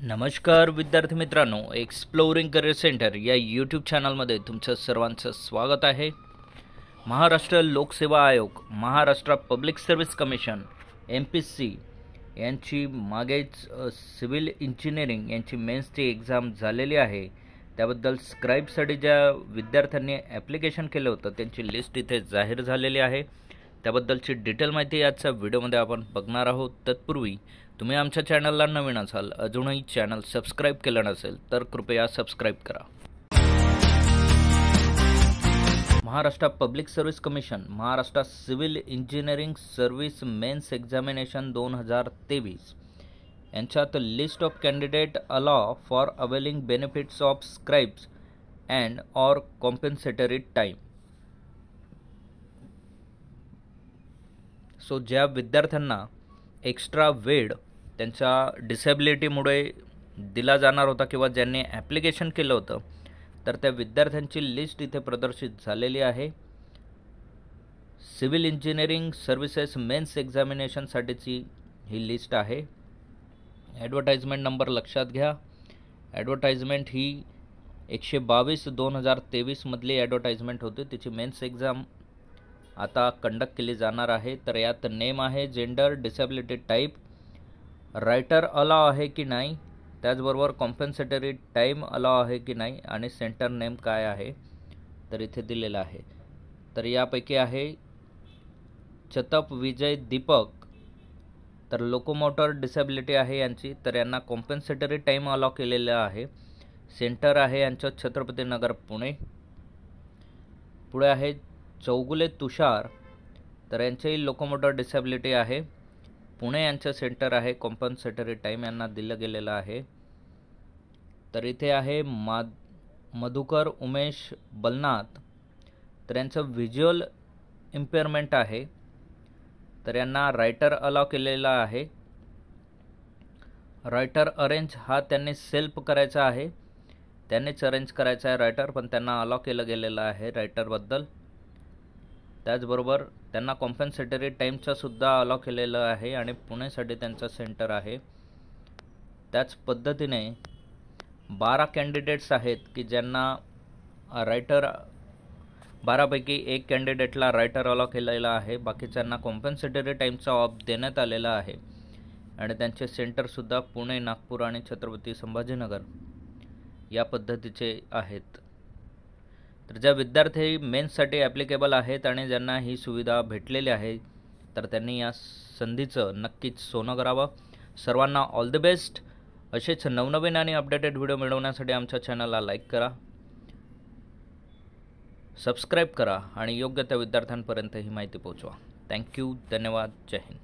नमस्कार विद्यार्थी मित्रांनो, एक्सप्लोरिंग करिअर सेंटर या यूट्यूब चॅनलमध्ये तुमचं सर्वांचं स्वागत आहे. महाराष्ट्र लोकसेवा आयोग, Maharashtra public service commission MPSC यांची मागेच सिव्हिल इंजिनिअरिंग यांची मेन्सची एक्झाम झालेली आहे. त्याबद्दल स्क्राईबसाठी ज्या विद्यार्थ्यांनी ॲप्लिकेशन केलं होतं त्यांची लिस्ट इथे जाहीर झालेली आहे. त्याबद्दलची डिटेल माहिती आजच्या व्हिडिओमध्ये आपण बघणार आहोत. तत्पूर्वी तुम्ही आमच्या चॅनलला नवीन असाल, अजूनही चॅनल सबस्क्राईब केलं नसेल तर कृपया सबस्क्राईब करा. Maharashtra public service commission, Maharashtra civil engineering service mains examination 2023 यांच्यात list of candidate allow for availing benefits of scribes and or compensatory time. So ज्या विद्यार्थ्यांना एक्स्ट्रा वेळ त्यांच्या डिसेबिलिटीमुळे दिला जाणार होता किंवा ज्यांनी ॲप्लिकेशन केलं होतं तर त्या विद्यार्थ्यांची लिस्ट इथे प्रदर्शित झालेली आहे. सिव्हिल इंजिनिअरिंग सर्व्हिसेस मेन्स एक्झामिनेशनसाठीची ही लिस्ट आहे. ॲडव्हर्टाइजमेंट नंबर लक्षात घ्या. ॲडव्हर्टाइजमेंट ही 122/2023 मधली ॲडव्हर्टाइजमेंट होती. तिची मेन्स एक्झाम आता कंडक्ट केली जाणार आहे. तर यात नेम आहे, gender, disability type, writer allow आहे की नाही, त्याचबरोबर कॉम्पेन्सेटरी टाईम अलाव आहे की नाही आणि सेंटर नेम काय आहे तर इथे दिलेलं आहे. तर यापैकी आहे चतप विजय दीपक, तर लोकोमोटर डिसेबिलिटी आहे यांची, तर यांना कॉम्पेन्सेटरी टाईम अलाव केलेलं आहे. सेंटर आहे यांचं छत्रपती नगर पुणे. पुढे आहे चौगुले तुषार, तर यांचेही लोकोमोटर डिसेबिलिटी आहे. पुणे यांचं सेंटर आहे. कॉम्पन्सेटरी टाईम यांना दिलं गेलेलं आहे. तर इथे आहे मधुकर उमेश बलनाथ, तर यांचं व्हिज्युअल इम्पेअरमेंट आहे, तर यांना रायटर अलाव केलेला आहे. रायटर अरेंज हा त्यांनी सेल्फ करायचा आहे, त्यांनीच अरेंज करायचा आहे रायटर, पण त्यांना अलाव केलं गेलेलं आहे रायटरबद्दल. त्याचबरोबर त्यांना कॉम्पेन्सेटरी टाईमचा सुद्धा अलाव केलेलं आहे आणि पुणेसाठी त्यांचं सेंटर आहे. त्याच पद्धतीने 12 कॅन्डिडेट्स आहेत की ज्यांना रायटर, 12पैकी 1 कॅन्डिडेटला रायटर अलाव केलेला आहे, बाकीच्यांना कॉम्पेन्सेटरी टाईमचा ऑफ देण्यात आलेला आहे आणि त्यांचे सेंटरसुद्धा पुणे, नागपूर आणि छत्रपती संभाजीनगर या पद्धतीचे आहेत. तर ज्या विद्यार्थी मेन्ससाठी ॲप्लिकेबल आहेत आणि ज्यांना ही सुविधा भेटलेली आहे तर त्यांनी या संधीचं नक्कीच सोनं करावं. सर्वांना ऑल द बेस्ट. असेच नवनवीन आणि अपडेटेड व्हिडिओ मिळवण्यासाठी आमच्या चॅनलला लाईक करा, सबस्क्राईब करा आणि योग्य त्या विद्यार्थ्यांपर्यंत ही माहिती पोहोचवा. थँक्यू. धन्यवाद. जय हिंद.